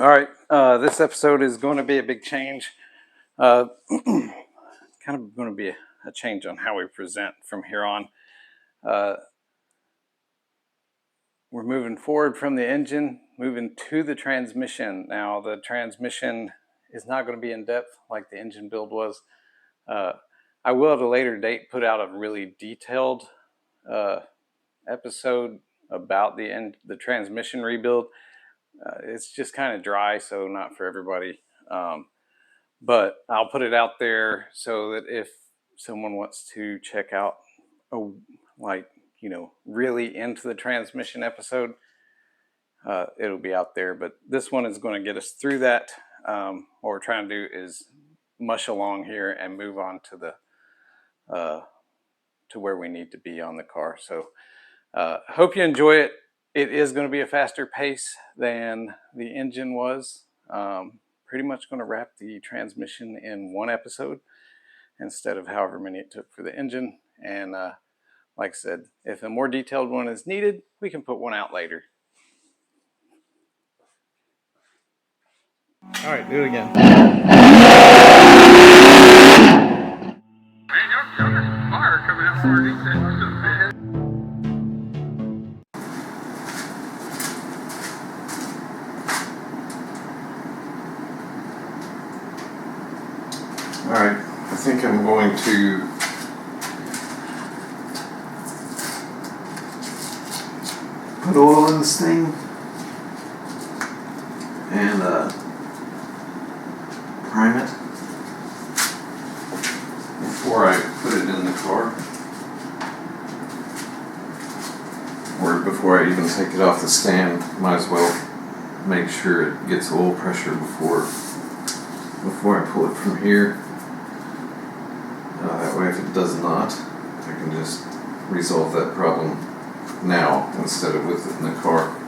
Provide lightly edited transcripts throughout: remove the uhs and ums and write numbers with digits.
All right, this episode is going to be a big change. Kind of going to be a change on how we present from here on. We're moving forward from the engine, moving to the transmission. Now, the transmission is not going to be in depth like the engine build was. I will at a later date put out a really detailed episode about the transmission rebuild. It's just kind of dry, so not for everybody. But I'll put it out there so that if someone wants to check out really into the transmission episode, it'll be out there. But this one is going to get us through that. What we're trying to do is mush along here and move on to the to where we need to be on the car. So hope you enjoy it. It is going to be a faster pace than the engine was. Pretty much going to wrap the transmission in one episode instead of however many it took for the engine. And like I said, if a more detailed one is needed, we can put one out later. All right, do it again. Man, there's fire coming out from underneath that. Alright, I think I'm going to put oil in this thing and prime it before I put it in the car, or before I even take it off the stand. Might as well make sure it gets oil pressure before I pull it from here. That way if it does not, I can just resolve that problem now instead of with it in the car.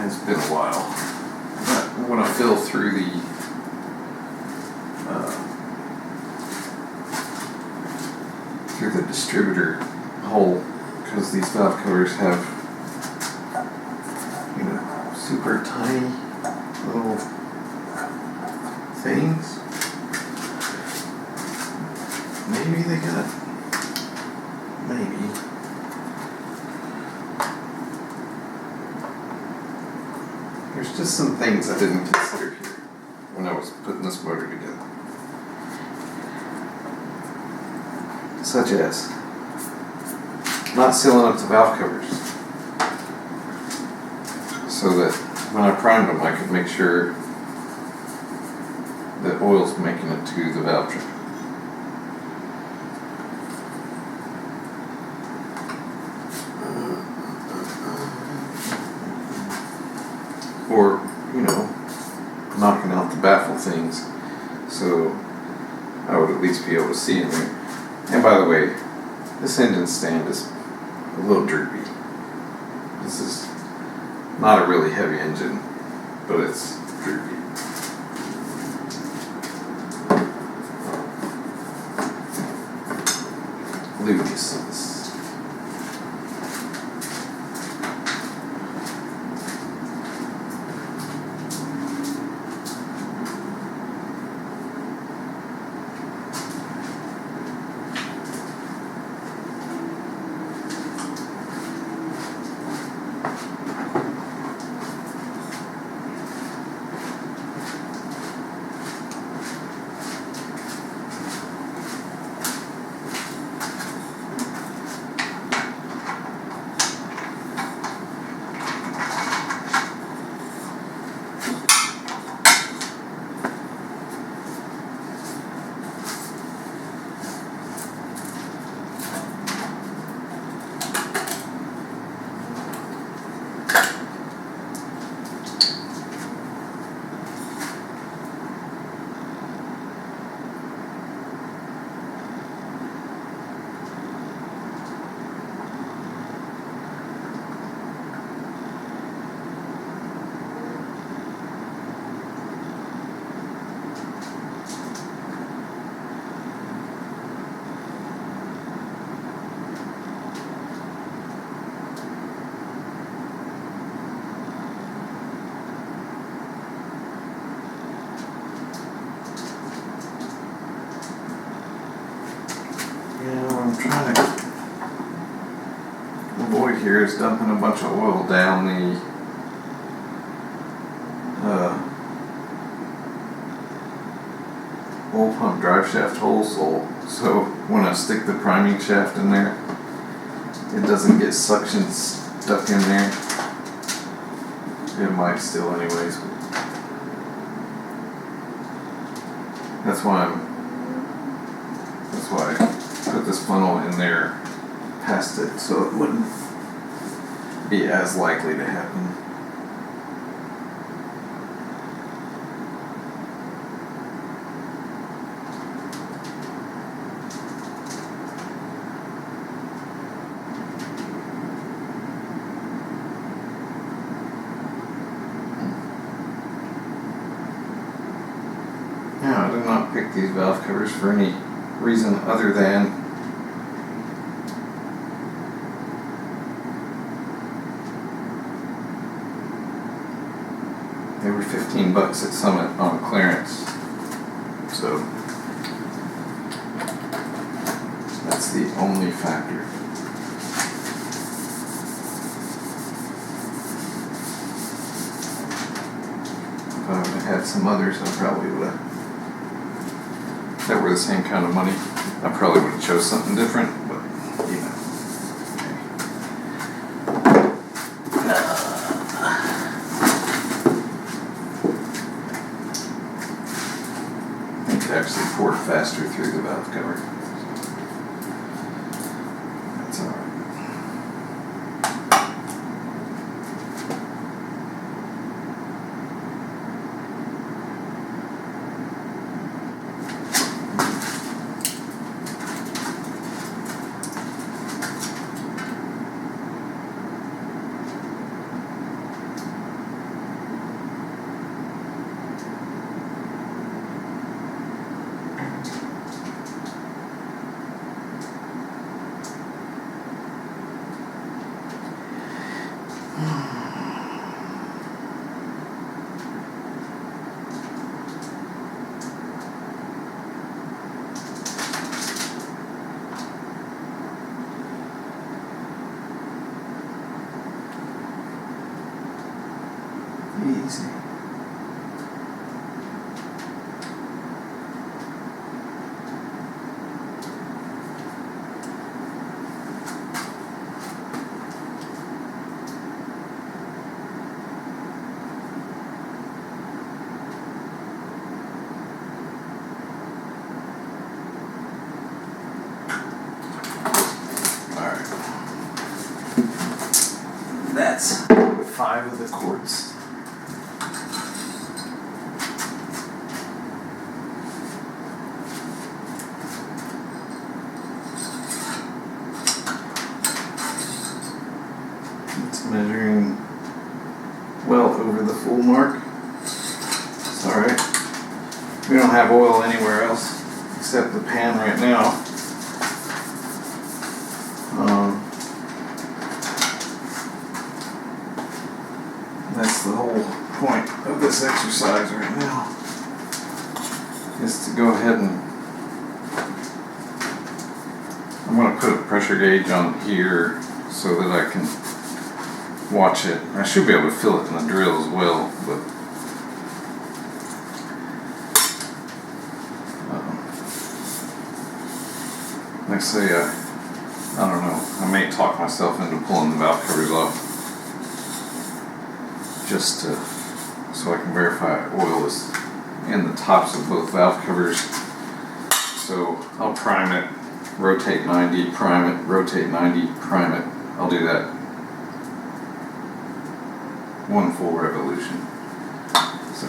It's been a while, but when I fill through the distributor hole, because these valve covers have super tiny little things. Maybe they got There's just some things I didn't consider here when I was putting this motor together. Such as not sealing up the valve covers so that when I primed them I could make sure that oil's making it to the valve train. Or, knocking out the baffle things so I would at least be able to see in there. And by the way, this engine stand is a little droopy. This is not a really heavy engine, but it's droopy. Loose. here is dumping a bunch of oil down the oil pump drive shaft hole, so when I stick the priming shaft in there, it doesn't get suction stuck in there. It might still anyways, but that's why I put this funnel in there past it, so it wouldn't be as likely to happen. Now, I did not pick these valve covers for any reason other than they were $15 at Summit on clearance. So that's the only factor. If I would have had some others, I probably would have. That were the same kind of money, I probably would have chose something different, but you know. I think it actually poured faster through the valve cover. That's alright. Easy. Alright. That's 5 of the quarts. It's measuring well over the full mark. It's alright. We don't have oil anywhere else except the pan right now. That's the whole point of this exercise right now, is to go ahead and I'm going to put a pressure gauge on here so that I can watch it. I should be able to feel it in the drill as well, but like I say, I don't know, I may talk myself into pulling the valve covers off just so I can verify oil is in the tops of both valve covers. So I'll prime it, rotate 90, prime it, rotate 90, prime it. I'll do that one full revolution. So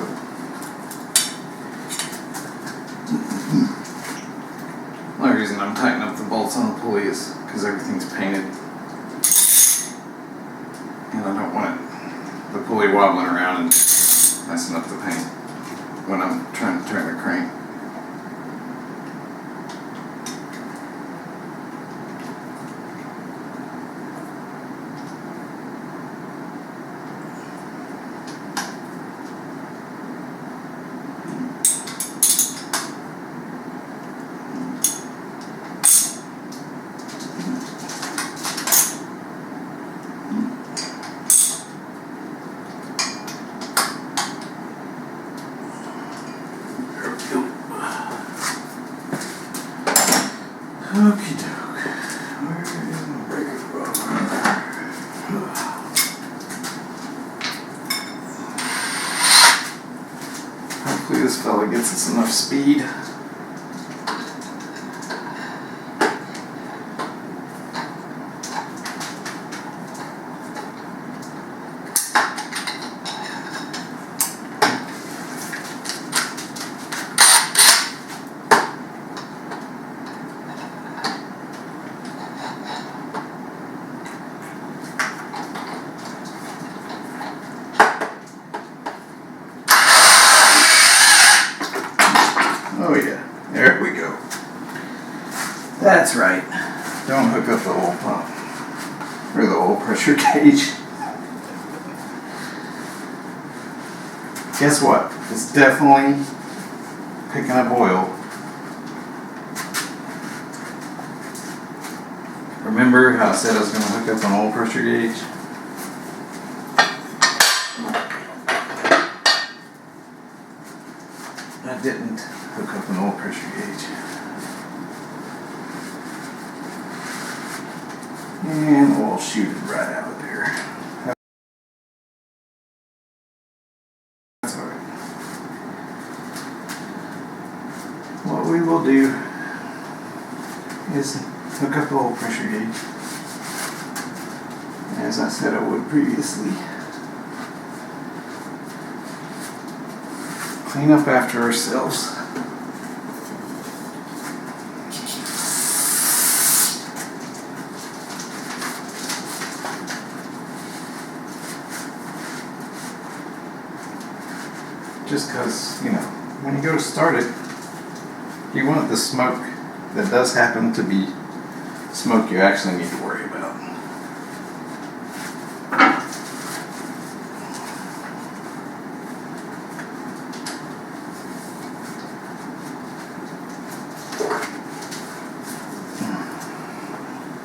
the only reason I'm tightening up the bolts on the pulley is because everything's painted and I don't want the pulley wobbling around and messing up the paint when I'm trying to turn the crane. Okie doke. Where is my breaker bar? Hopefully this fella gets us enough speed. Oh yeah, there we go. That's right. Don't hook up the oil pump or the oil pressure gauge. Guess what? It's definitely picking up oil. Remember how I said I was going to hook up an oil pressure gauge? I didn't hook up an oil pressure gauge. And we'll shoot it right out of there. That's alright. What we will do is hook up the oil pressure gauge, as I said I would previously. Clean up after ourselves. Just because, when you go to start it, you want the smoke that does happen to be smoke you actually need to worry about.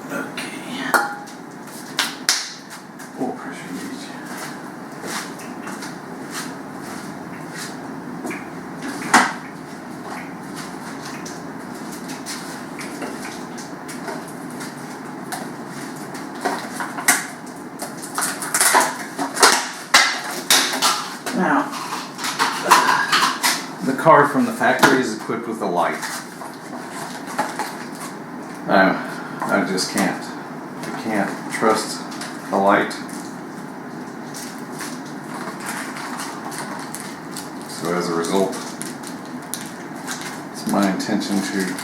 Okay. Oil pressure gauge. Now, the car from the factory is equipped with a light. I just can't. I can't trust a light. So as a result, it's my intention to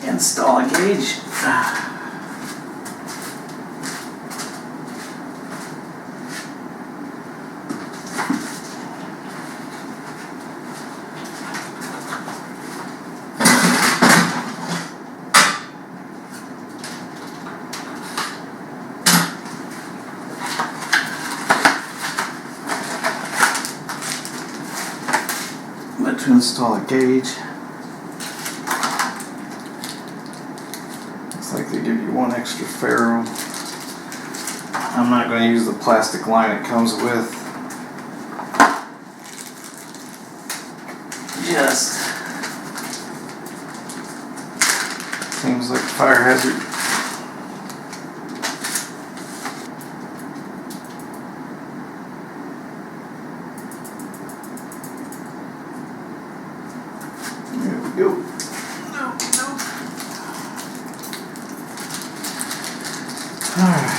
install a gauge. But to install a gauge, it's like they give you one extra ferrule. I'm not going to use the plastic line it comes with. Just seems like a fire hazard. There we go. No. Alright.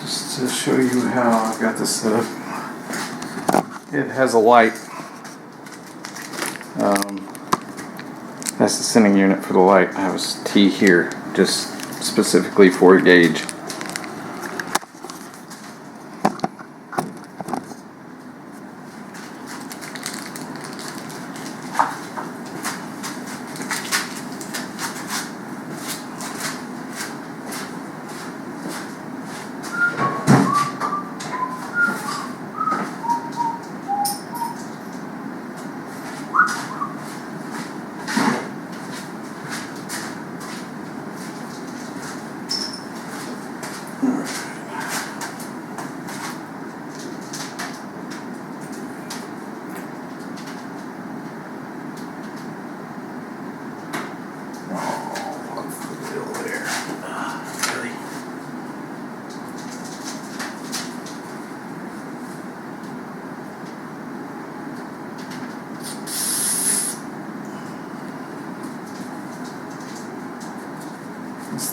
Just to show you how I've got this set up. It has a light. That's the sending unit for the light. I have a T here, just specifically for a gauge.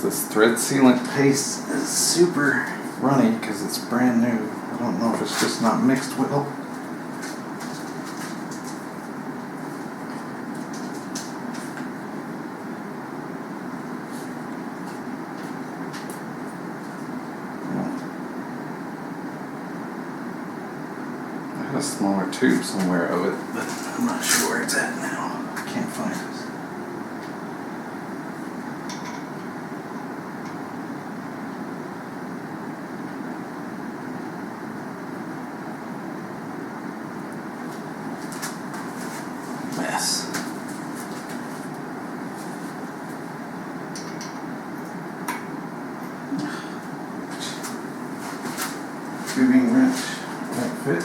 This thread sealant paste is super runny because it's brand new. I don't know if it's just not mixed well. I had a smaller tube somewhere of it, but I'm not sure where it's at now. I can't find it. Mess. Tubing wrench won't fit.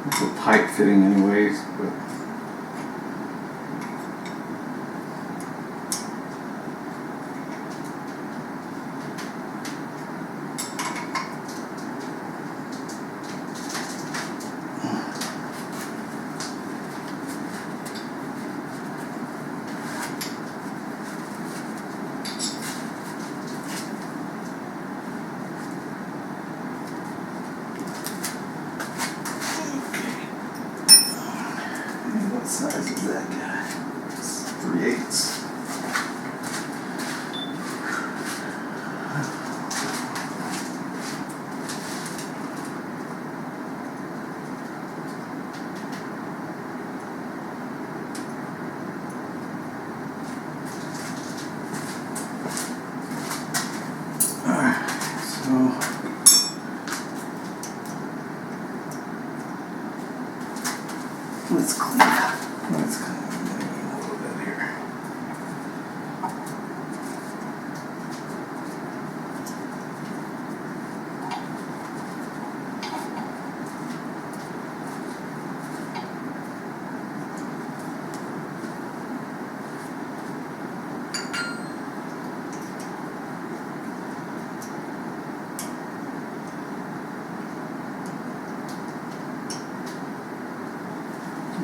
It's a pipe fitting anyways, but what size is that guy? It's 3/8. Alright, so let's clean up. Let's clean up a little bit here.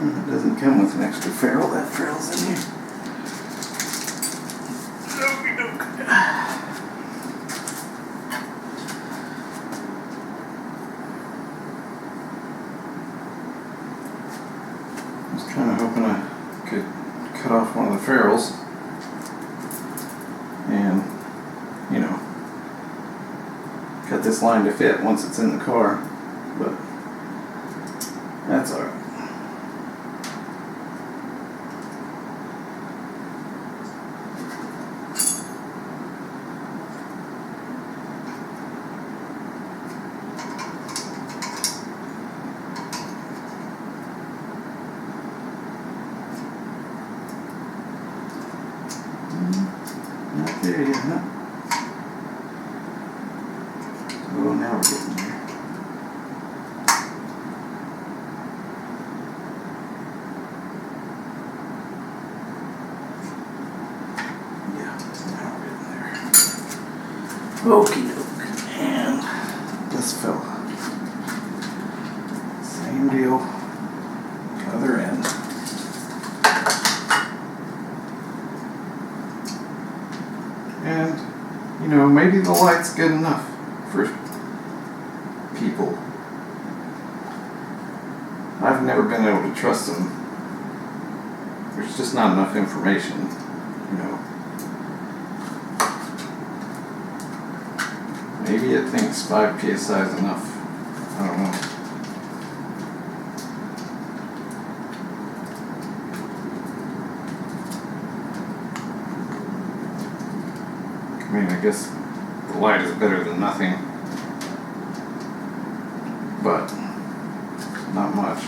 It doesn't come with an extra ferrule. That ferrule's in here. I was kind of hoping I could cut off one of the ferrules and, you know, cut this line to fit once it's in the car, but that's alright. Not there yet, huh? Oh, now we're getting there. Yeah, now we're getting there. Okie doke. And this fella. Same deal. Other end. And, you know, maybe the light's good enough for people. I've never been able to trust them. There's just not enough information, you know. Maybe it thinks 5 psi is enough. I don't know. I mean, I guess the light is better than nothing, but not much.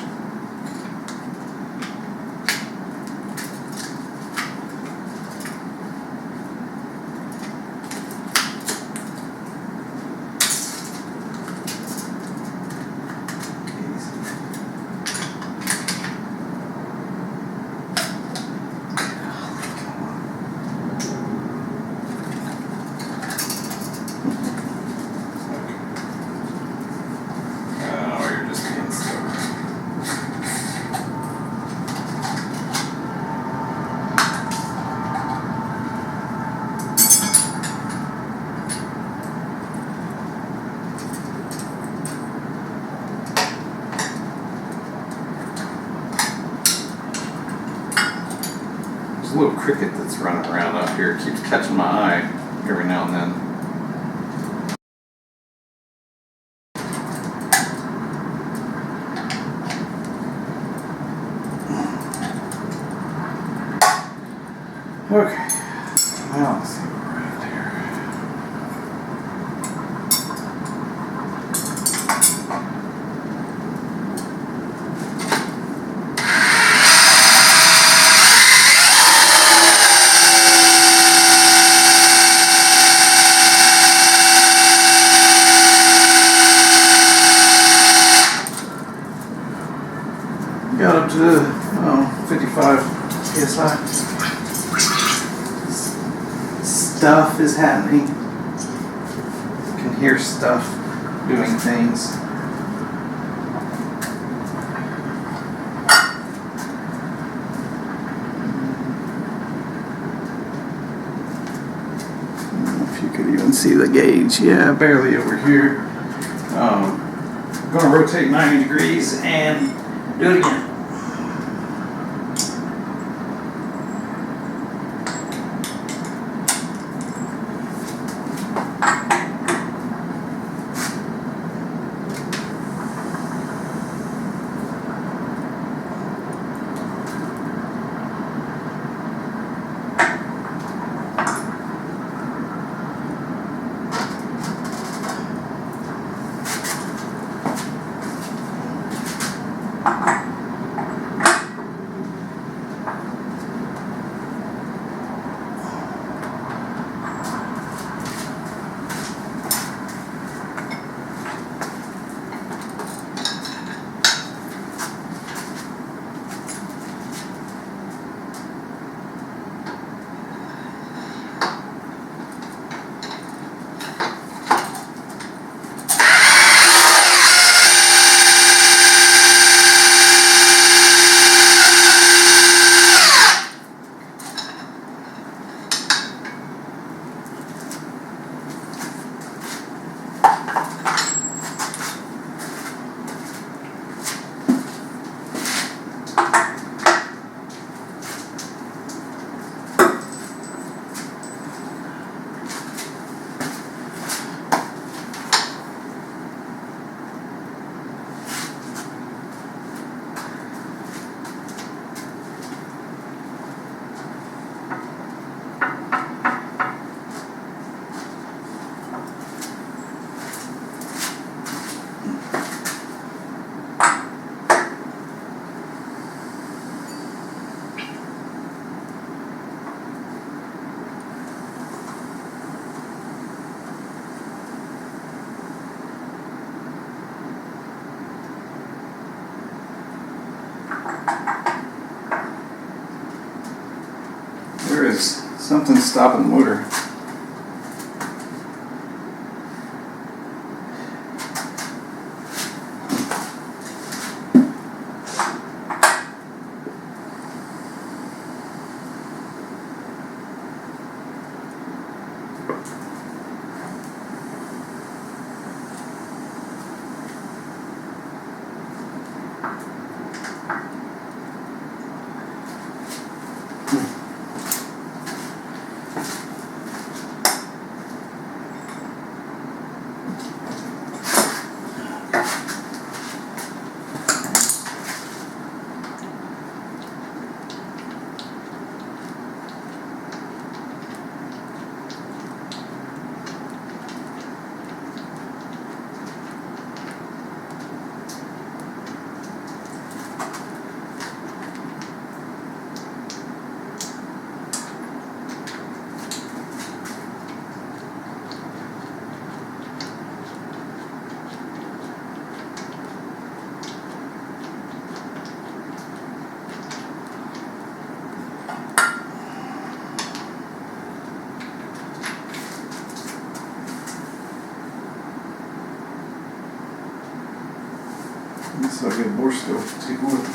cricket that's running around up here keeps catching my eye every now and then. Okay, now let's see what we're at here. Got up to 55 psi. Stuff is happening. You can hear stuff doing things. I don't know if you could even see the gauge. Yeah, barely over here. I'm going to rotate 90 degrees and do it again. There is something stopping the motor. So I get more stuff. Take one.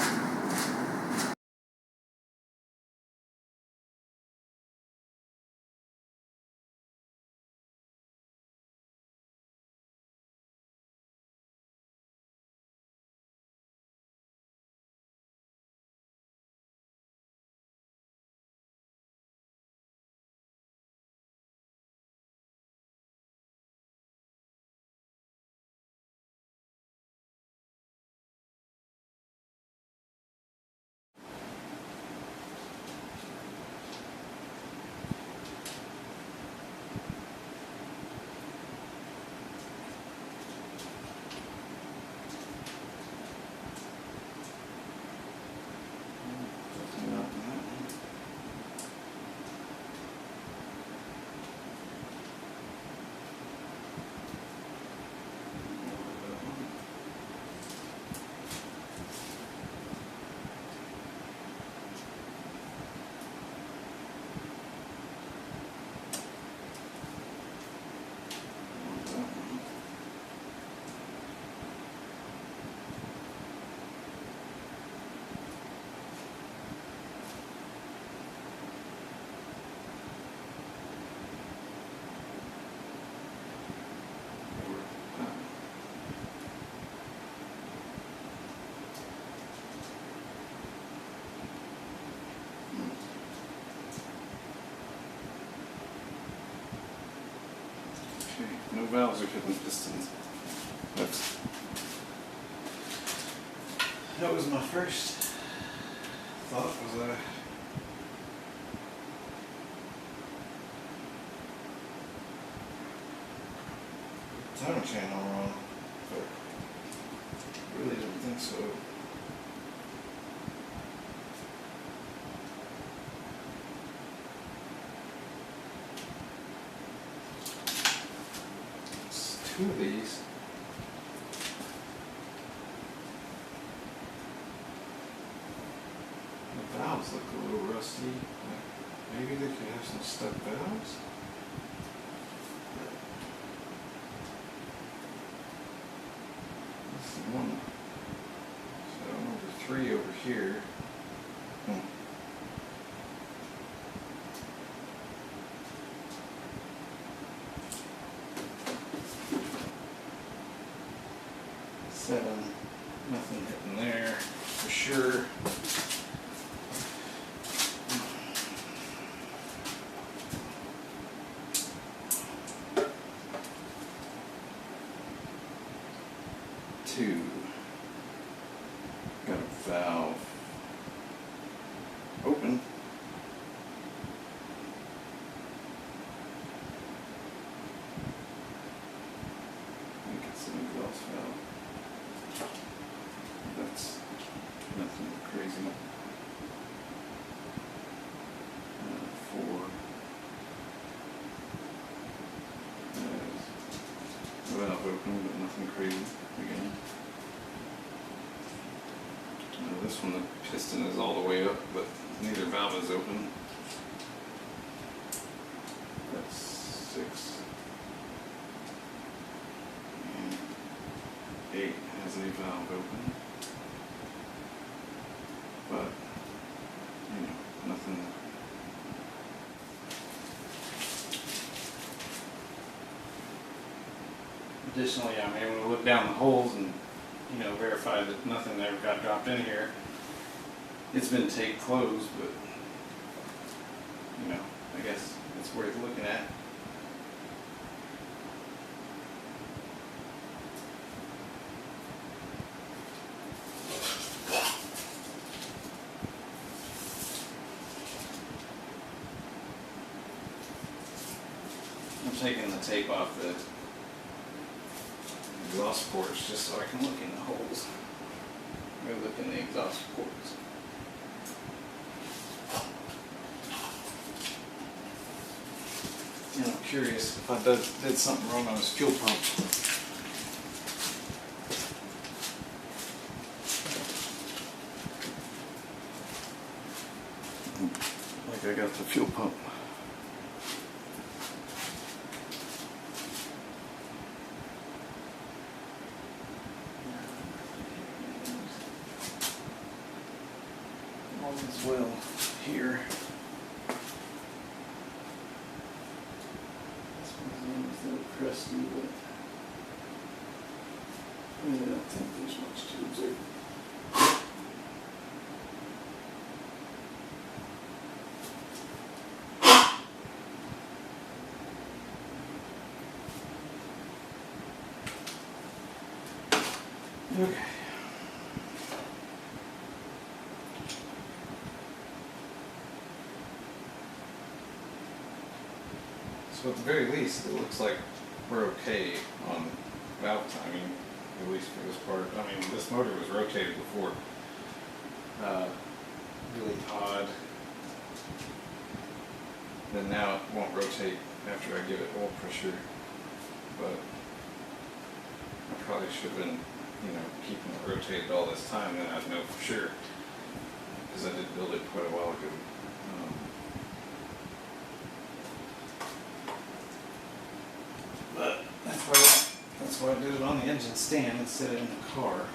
no valves or hidden pistons. That was my first thought, was timer channel wrong, but really didn't think so. It's two of these. The valves look a little rusty. Maybe they could have some stuck valves. One, so number 3 over here. Hmm. Seven, nothing hitting there for sure. Two, got a valve open. I think it's an exhaust valve. That's nothing crazy. 4. Valve open, but nothing crazy again. This one, the piston is all the way up, but neither valve is open. That's 6. And 8 has a valve open. But, you know, nothing. Additionally, I'm able to look down the holes and, you know, verify that nothing ever got dropped in here. It's been taped closed, but, you know, I guess it's worth looking at. I'm taking the tape off the exhaust ports just so I can look in the holes. I'm going to look in the exhaust ports. And I'm curious if I did something wrong on this fuel pump. Like I got the fuel pump. All is well here. This one's a little crusty, but I don't think there's much to observe. Okay. So at the very least, it looks like we're okay on valve timing, at least for this part. I mean, this motor was rotated before. Really odd. Then now it won't rotate after I give it oil pressure, but I probably should have been, you know, keeping it rotated all this time, then I'd know for sure, because I did build it quite a while ago. But that's why I did it on the engine stand instead of in the car.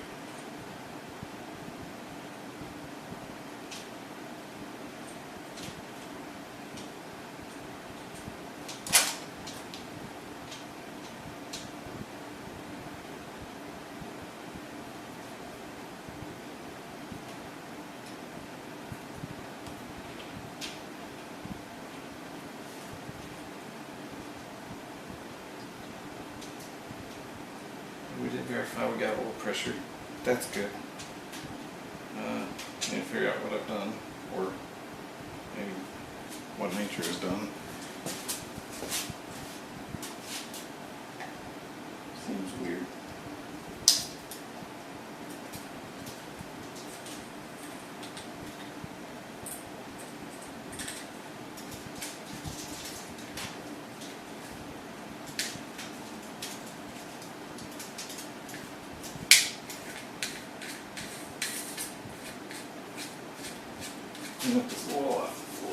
We did verify we got oil pressure. That's good. Need to figure out what I've done, or maybe what nature has done. Seems weird. Clean up this wall off the floor.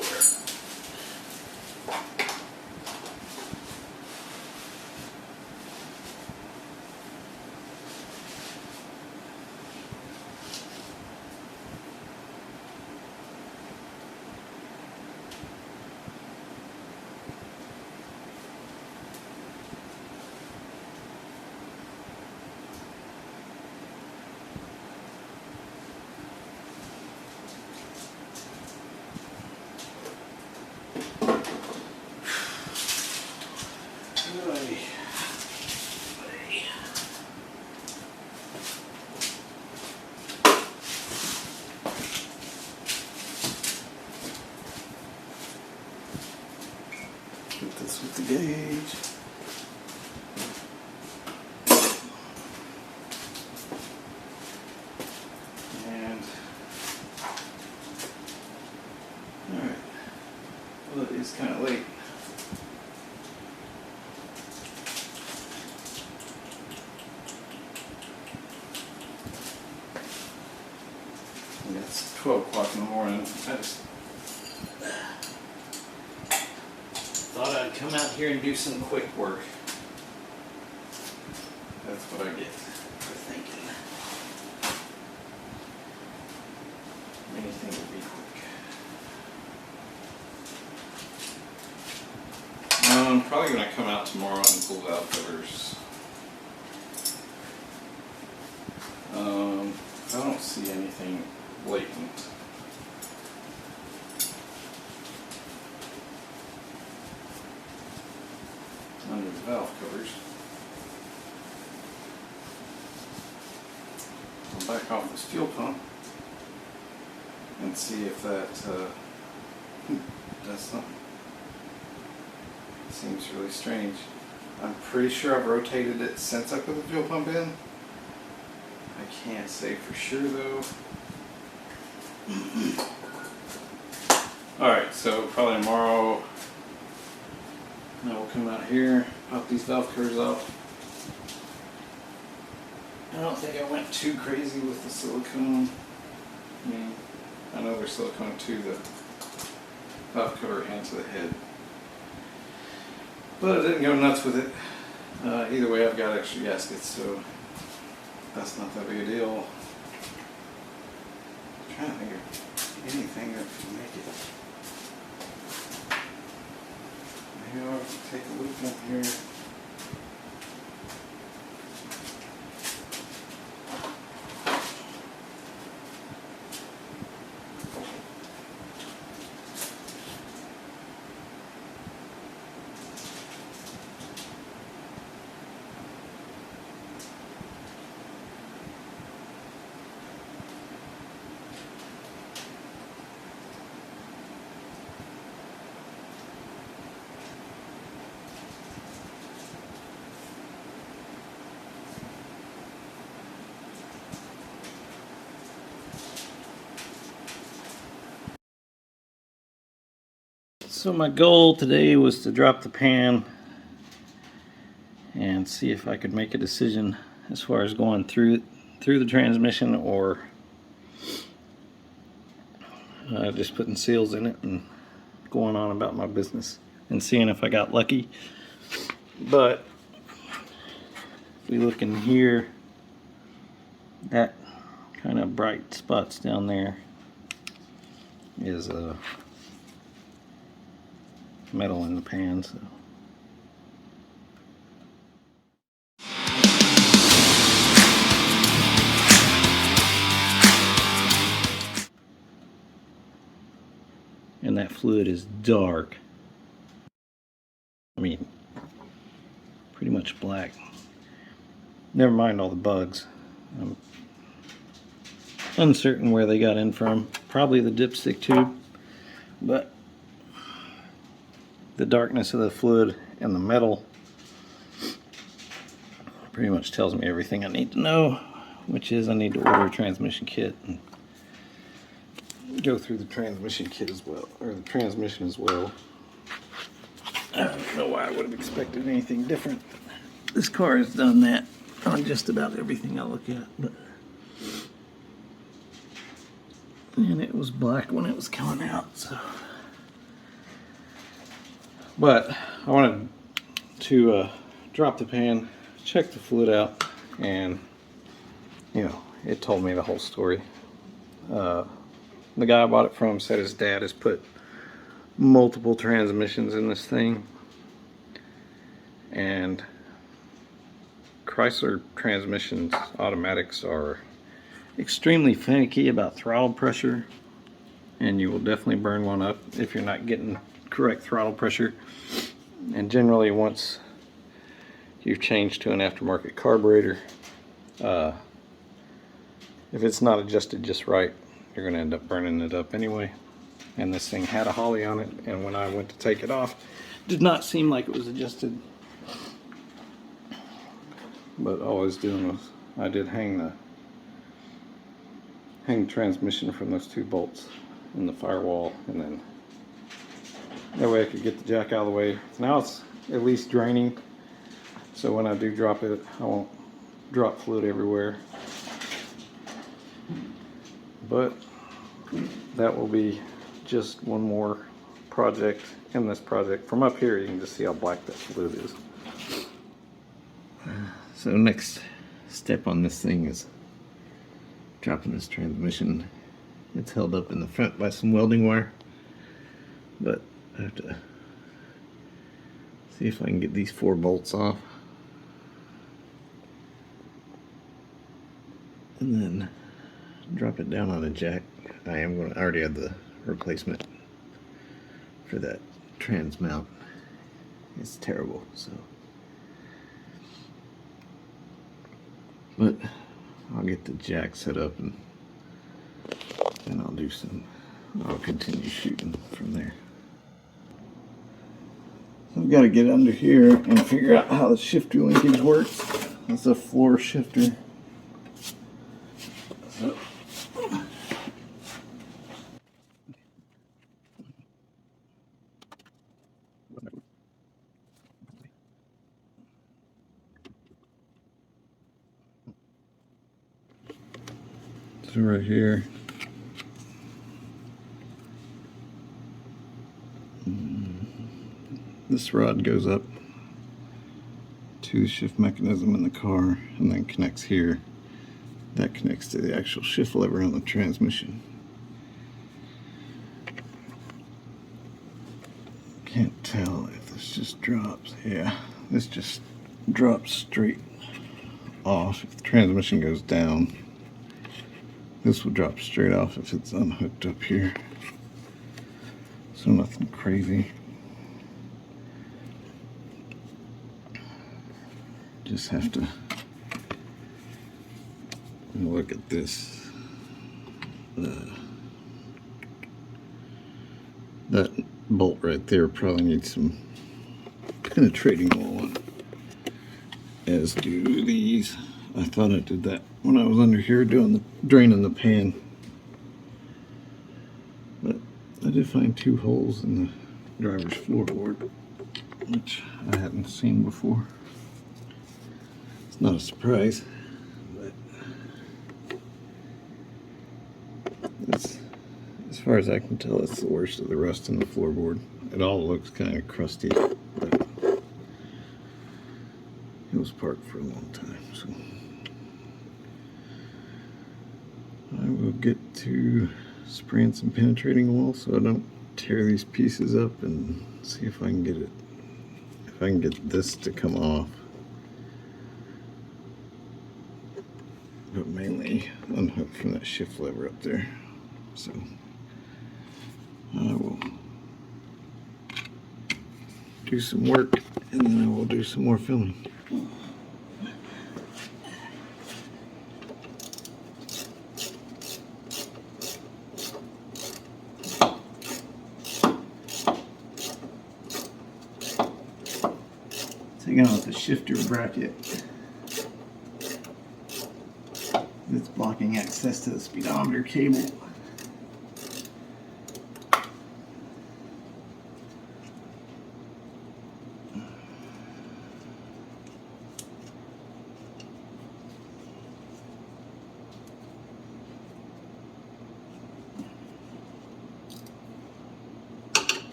Put this with the gauge. And alright. Well, it is kind of late. And it's 12 o'clock in the morning. I just thought I'd come out here and do some quick work. That's what I get for thinking. Anything would be quick. I'm probably going to come out tomorrow and pull valve covers. I don't see anything blatant. Under the valve covers. I'll back off this fuel pump and see if that does something. Seems really strange. I'm pretty sure I've rotated it since I put the fuel pump in. I can't say for sure though. Alright, so probably tomorrow I will come out here, pop these valve covers off. I don't think I went too crazy with the silicone. I mean, I know there's silicone to the valve cover and to the head. But I didn't go nuts with it. Either way, I've got extra gaskets, so that's not that big a deal. I'm trying to think of anything that could make it. Maybe I'll take a look up here. So my goal today was to drop the pan and see if I could make a decision as far as going through the transmission or just putting seals in it and going on about my business and seeing if I got lucky. But if we look in here, that kind of bright spots down there is metal in the pan. So and that fluid is dark. I mean, pretty much black. Never mind all the bugs. I'm uncertain where they got in from. Probably the dipstick tube, but the darkness of the fluid and the metal pretty much tells me everything I need to know, which is I need to order a transmission kit and go through the transmission kit as well, or the transmission as well. I don't know why I would have expected anything different. This car has done that on just about everything I look at, but and it was black when it was coming out, so. But I wanted to drop the pan, check the fluid out, and you know, it told me the whole story. The guy I bought it from said his dad has put multiple transmissions in this thing, and Chrysler transmissions, automatics, are extremely finicky about throttle pressure, and you will definitely burn one up if you're not getting correct throttle pressure. And generally, once you've changed to an aftermarket carburetor, if it's not adjusted just right, you're going to end up burning it up anyway. And this thing had a Holley on it, and when I went to take it off, it did not seem like it was adjusted. But all I was doing was I did hang the transmission from those two bolts in the firewall, and then that way I could get the jack out of the way. Now it's at least draining, so when I do drop it, I won't drop fluid everywhere. But that will be just one more project in this project. From up here, you can just see how black that fluid is. So next step on this thing is dropping this transmission. It's held up in the front by some welding wire, but I have to see if I can get these 4 bolts off, and then drop it down on a jack. I already have the replacement for that trans mount. It's terrible, so. But I'll get the jack set up, and then I'll continue shooting from there. So I've got to get under here and figure out how the shifter linkage works. It's a floor shifter. So right here, this rod goes up to the shift mechanism in the car and then connects here. That connects to the actual shift lever on the transmission. Can't tell if this just drops. Yeah, this just drops straight off. If the transmission goes down, this will drop straight off if it's unhooked up here. So nothing crazy. Just have to look at this. That bolt right there probably needs some penetrating oil on it, as do these. I thought I did that when I was under here draining the pan, but I did find 2 holes in the driver's floorboard, which I hadn't seen before. It's not a surprise, but it's, as far as I can tell, it's the worst of the rust in the floorboard. It all looks kind of crusty, but it was parked for a long time, so I will get to spraying some penetrating oil so I don't tear these pieces up, and see if I can get this to come off. But mainly unhook from that shift lever up there. So I will do some work, and then I will do some more filming. taking out the shifter bracket that's blocking access to the speedometer cable.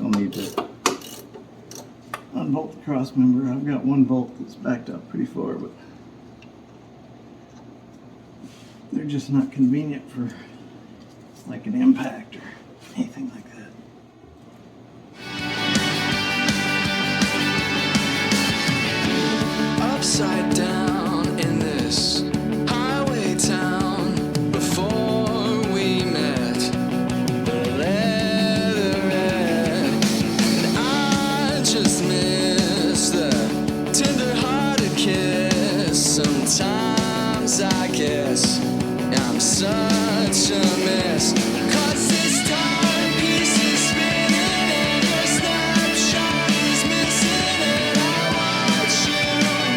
Need to unbolt the cross member. I've got one bolt that's backed up pretty far, but they're just not convenient for like an impact or anything like that. Upside down in this highway town before we met. The leather red, and I just miss the tender-hearted kiss. Sometimes I guess I'm such a mess. 'Cause this timepiece is spinning and your snapshot is missing, and I watch you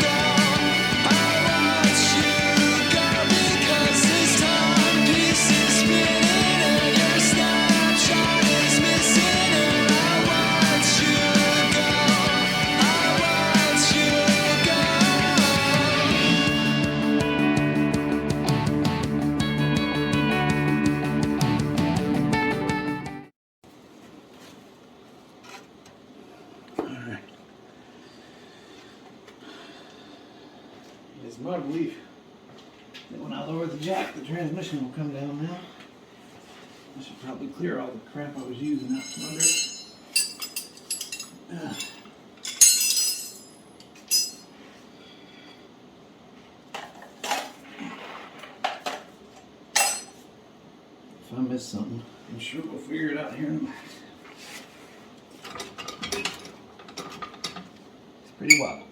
go, because this timepiece is spinning and your snapshot is missing, and I watch you go, Alright. It is my belief that when I lower the jack, the transmission will come down now. I should probably clear all the crap I was using out from under it. If I miss something, I'm sure we'll figure it out here in a minute. It's pretty wobbly.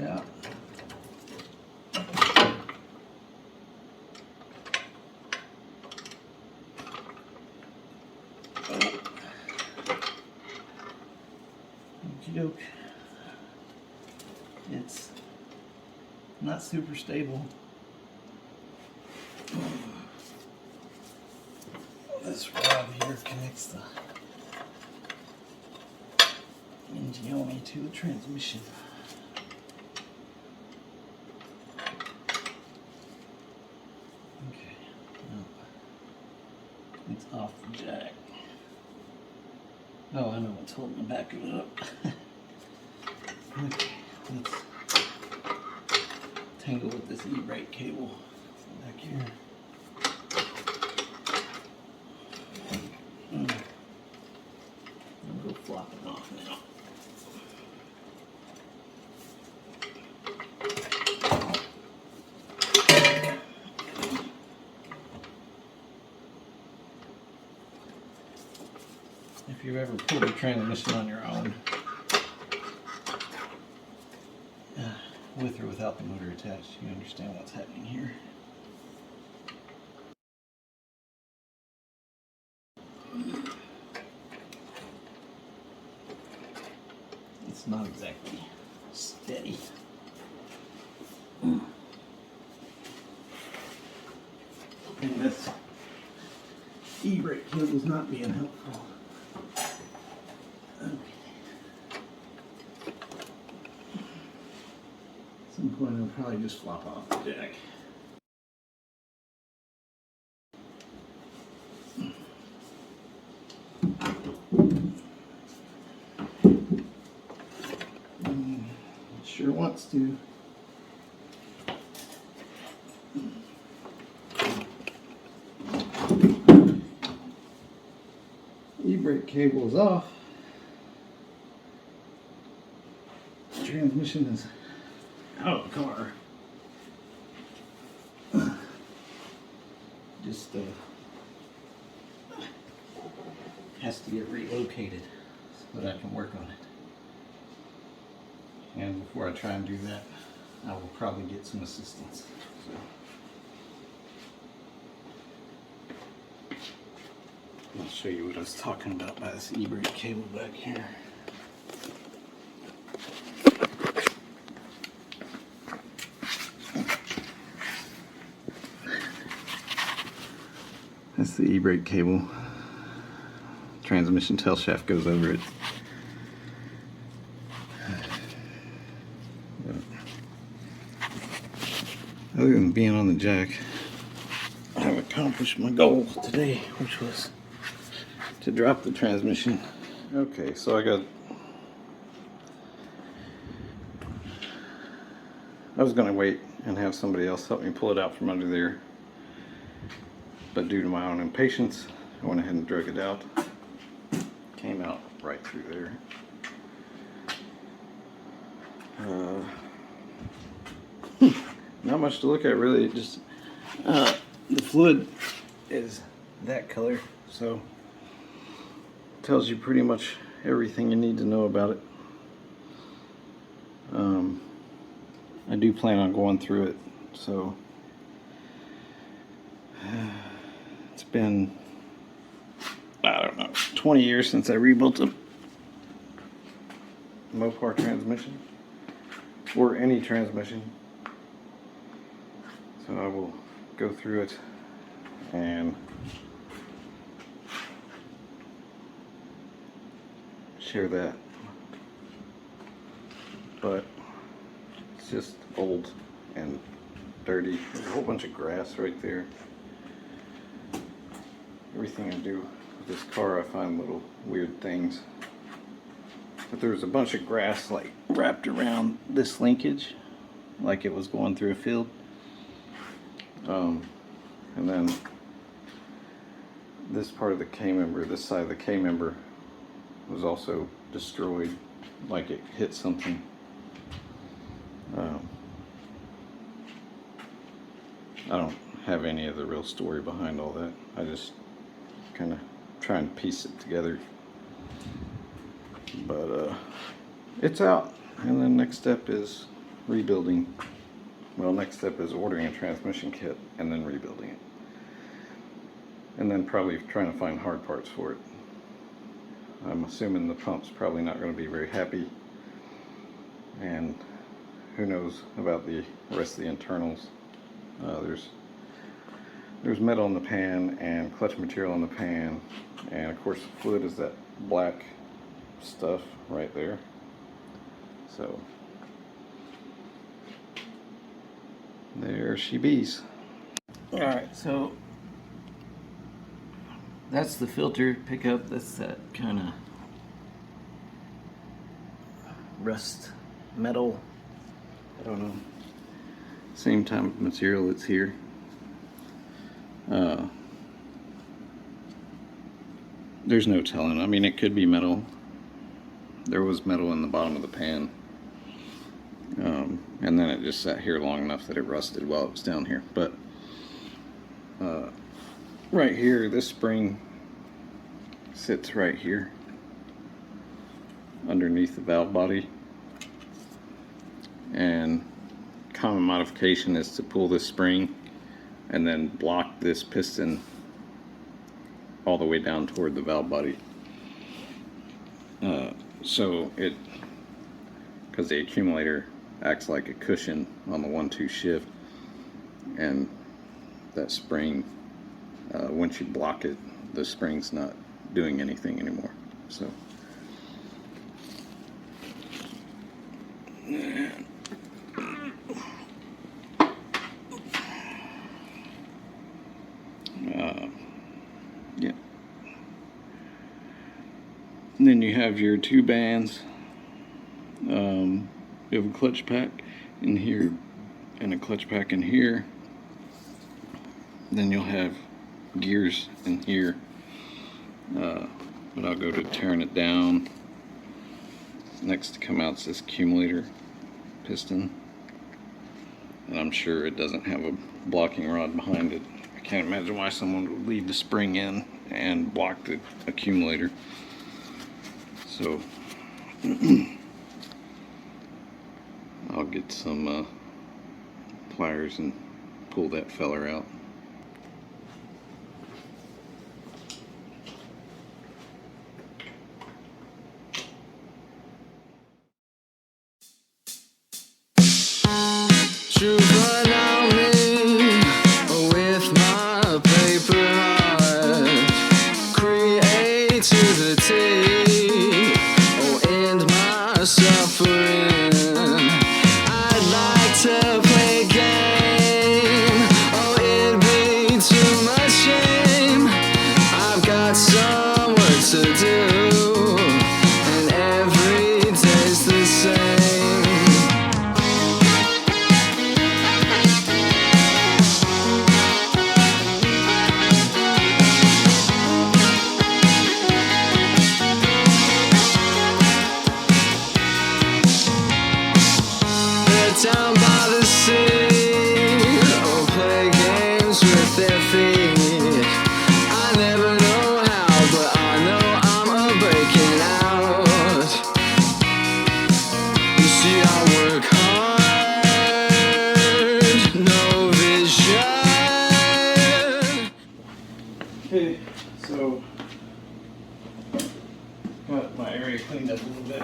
Yeah. Okey-doke. It's not super stable. This rod here connects the NGOE to the transmission. Okay, no. It's off the jack. Oh, I know what's holding the back of it up. Okay, let's tangle with this e-brake cable back here. I'll go flopping off now. If you've ever pulled a transmission on your own, with or without the motor attached, you understand what's happening here. It's not exactly steady. And this e-brake cable is not being helpful. Okay. At some point I'll probably just flop off the jack. It sure wants to. E-brake cable is off. transmission is out of the car. Just has to get relocated so that I can work on it. And before I try and do that, I will probably get some assistance. So. I'll show you what I was talking about by this e-brake cable back here. That's the e-brake cable. Transmission tail shaft goes over it. Other than being on the jack, I've accomplished my goal today, which was to drop the transmission. Okay, so I was gonna wait and have somebody else help me pull it out from under there, but due to my own impatience, I went ahead and drug it out. Came out right through there. Not much to look at really, just the fluid is that color, so tells you pretty much everything you need to know about it. I do plan on going through it, so it's been, I don't know, 20 years since I rebuilt a Mopar transmission, or any transmission. So I will go through it and share that. But it's just old and dirty. There's a whole bunch of grass right there. Everything I do with this car, I find little weird things. But there was a bunch of grass like wrapped around this linkage, like it was going through a field. And then this part of the K-member, this side of the K-member was also destroyed, like it hit something. I don't have any of the real story behind all that. I just kind of try and piece it together. But it's out, and then next step is rebuilding. Well, next step is ordering a transmission kit and then rebuilding it. And then probably trying to find hard parts for it. I'm assuming the pump's probably not going to be very happy. And who knows about the rest of the internals. There's metal in the pan and clutch material in the pan. And of course the fluid is that black stuff right there. So there she bees. Alright, so that's the filter pickup. That's that kind of rust metal. I don't know. Same type of material that's here. There's no telling. I mean, it could be metal. There was metal in the bottom of the pan. And then it just sat here long enough that it rusted while it was down here. But right here, this spring sits right here underneath the valve body. And common modification is to pull this spring and then block this piston all the way down toward the valve body. So it, because the accumulator acts like a cushion on the 1-2 shift, and that spring, once you block it, the spring's not doing anything anymore. So yeah. And then you have your two bands. You have a clutch pack in here and a clutch pack in here. Then you'll have gears in here. But I'll go to tearing it down next to come out is this accumulator piston, and I'm sure it doesn't have a blocking rod behind it. I can't imagine why someone would leave the spring in and block the accumulator. So I'll get some pliers and pull that feller out. Truth around me with my paper heart, create to the tape, end my suffering. I'd like to play a game, it'd be too much shame. I've got some work to do, and every day's the same. Down by the sea, play games with their feet. I never know how, but I know I'm breaking out. You see, I work hard, no vision. Okay, so got my area cleaned up a little bit.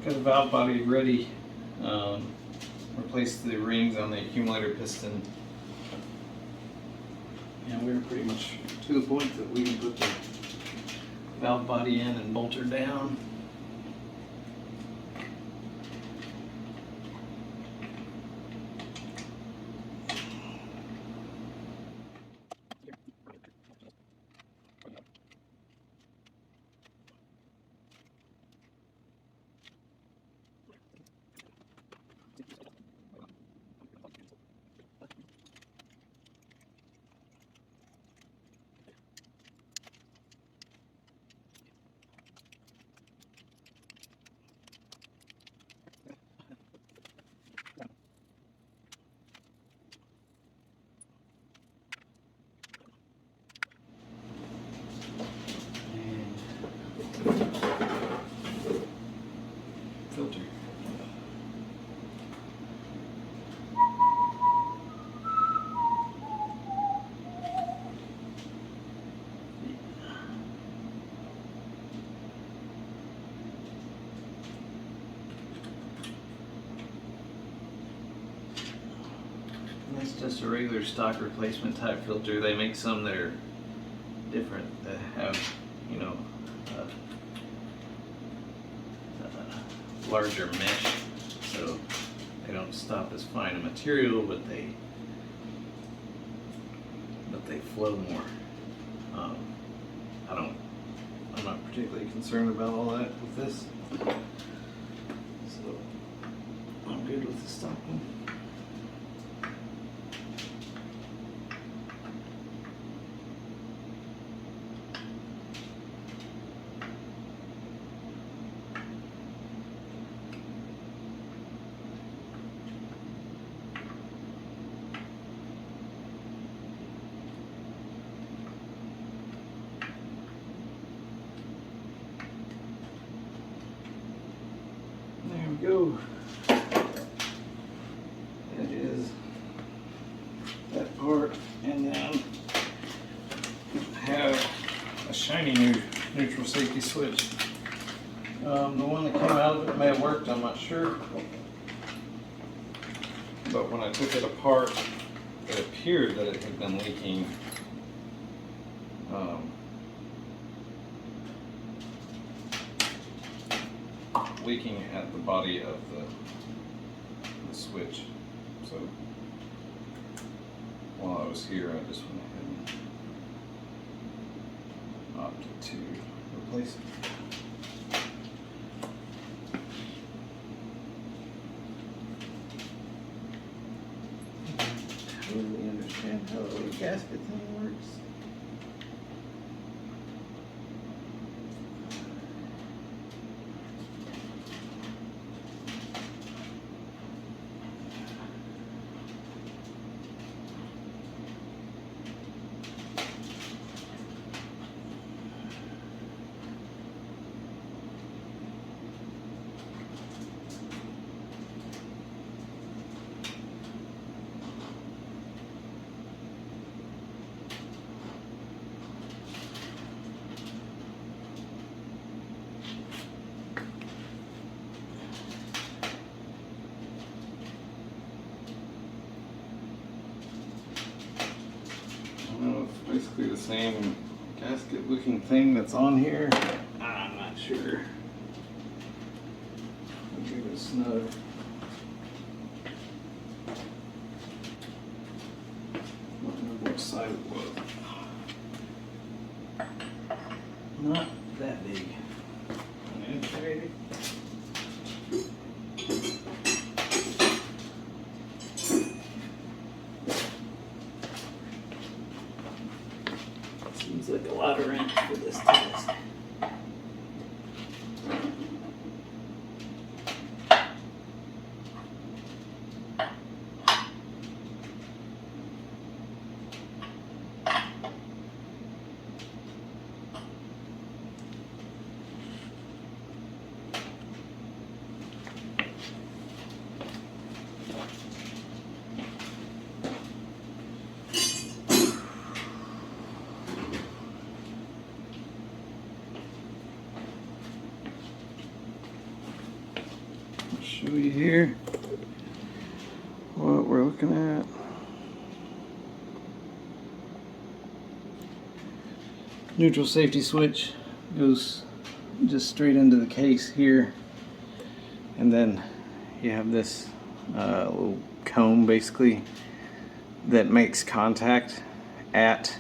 Got the valve body ready. Replaced the rings on the accumulator piston. And we're pretty much to the point that we can put the valve body in and bolt her down. Filter. That's just a regular stock replacement type filter. They make some that are different, that have, you know, larger mesh, so they don't stop as fine a material, but they flow more. I'm not particularly concerned about all that with this, so I'm good with the stock one. There we go. That is that part, and then I have a shiny new neutral safety switch. The one that came out of it may have worked, I'm not sure. But when I took it apart, it appeared that it had been leaking. Leaking at the body of the switch. So while I was here, I just went ahead and opted to replace it. I don't really understand how the gasket thing works. the same gasket looking thing that's on here. I'm not sure. I'll give it a snug. I don't know what side it was. Not that big. An inch maybe. Seems like a lot of wrench for this test. Show you here what we're looking at. Neutral safety switch goes just straight into the case here, and then you have this little comb basically that makes contact at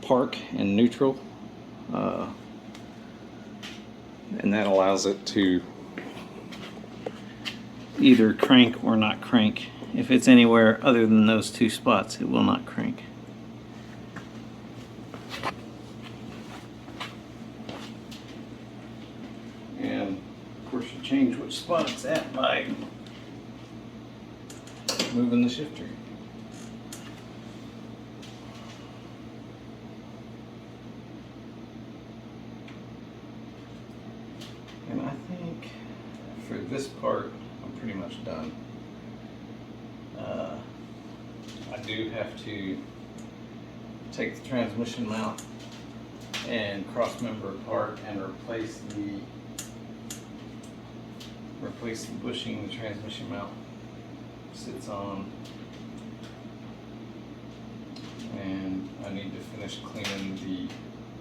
park and neutral, and that allows it to either crank or not crank. If it's anywhere other than those two spots, it will not crank. And of course you change which spot it's at by moving the shifter. And I think for this part pretty much done. I do have to take the transmission mount and cross member apart and replace the bushing the transmission mount sits on, and I need to finish cleaning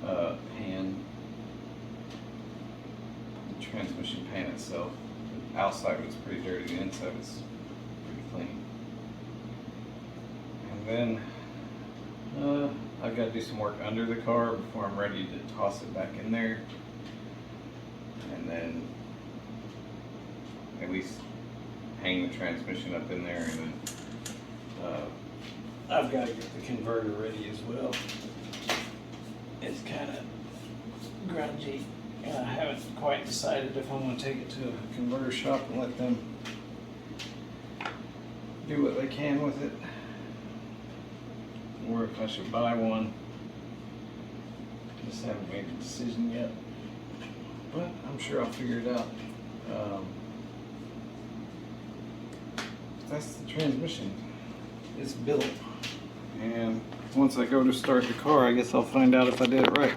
the pan, the transmission pan itself. Outside was pretty dirty, the inside was pretty clean. And then I've got to do some work under the car before I'm ready to toss it back in there. And then at least hang the transmission up in there, and then I've got to get the converter ready as well. It's kind of grungy. I haven't quite decided if I'm going to take it to a converter shop and let them do what they can with it, or if I should buy one. Just haven't made a decision yet, but I'm sure I'll figure it out. That's the transmission. It's built, and once I go to start the car, I guess I'll find out if I did it right.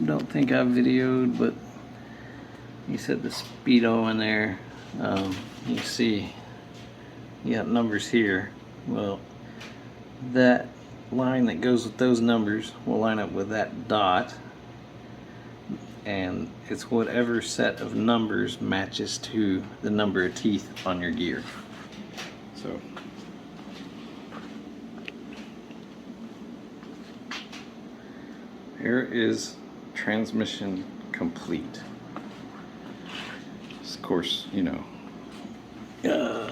Don't think I videoed, but you said the speedo in there. You see, you got numbers here. Well, that line that goes with those numbers will line up with that dot, and it's whatever set of numbers matches to the number of teeth on your gear. So here is transmission complete. Of course, you know,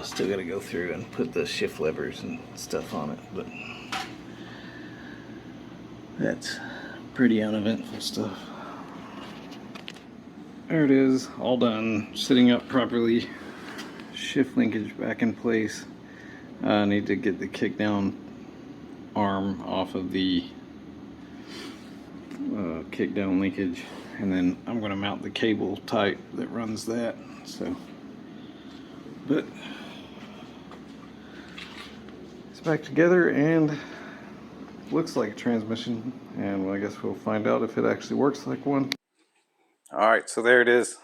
still got to go through and put the shift levers and stuff on it, but that's pretty uneventful stuff. There it is, all done, sitting up properly, shift linkage back in place. I need to get the kick down arm off of the kick down linkage, and then I'm going to mount the cable tight that runs that. So, but it's back together and looks like a transmission, and well, I guess we'll find out if it actually works like one. All right, so there it is.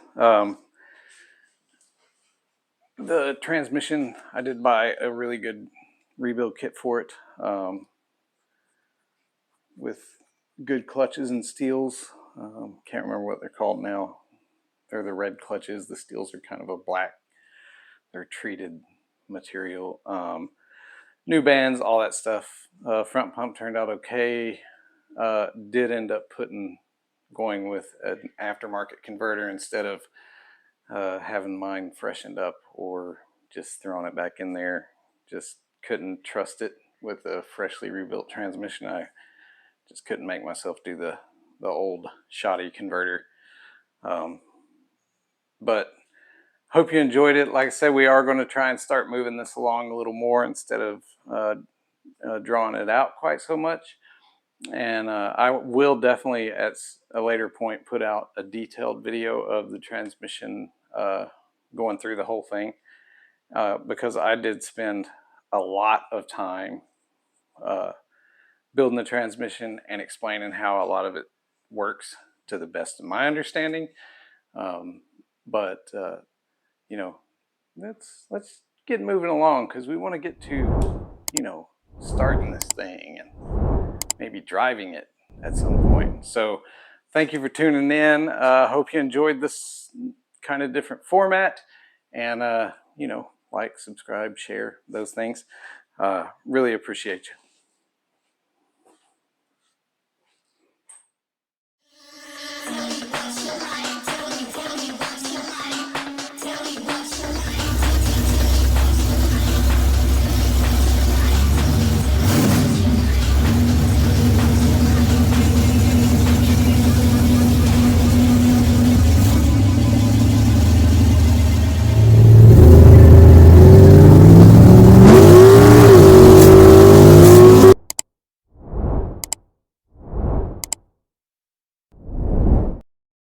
The transmission, I did buy a really good rebuild kit for it, with good clutches and steels. Can't remember what they're called now. They're the red clutches. The steels are kind of a black. They're treated material. New bands, all that stuff. Front pump turned out okay. Did end up going with an aftermarket converter instead of having mine freshened up or just throwing it back in there. Just couldn't trust it with a freshly rebuilt transmission. I just couldn't make myself do the old shoddy converter. But hope you enjoyed it. Like I said, we are going to try and start moving this along a little more instead of drawing it out quite so much. And I will definitely at a later point put out a detailed video of the transmission going through the whole thing, because I did spend a lot of time building the transmission and explaining how a lot of it works to the best of my understanding. But you know, let's get moving along, because we want to get to, you know, starting this thing and maybe driving it at some point. So thank you for tuning in. Hope you enjoyed this kind of different format, and you know, like, subscribe, share, those things. Really appreciate you.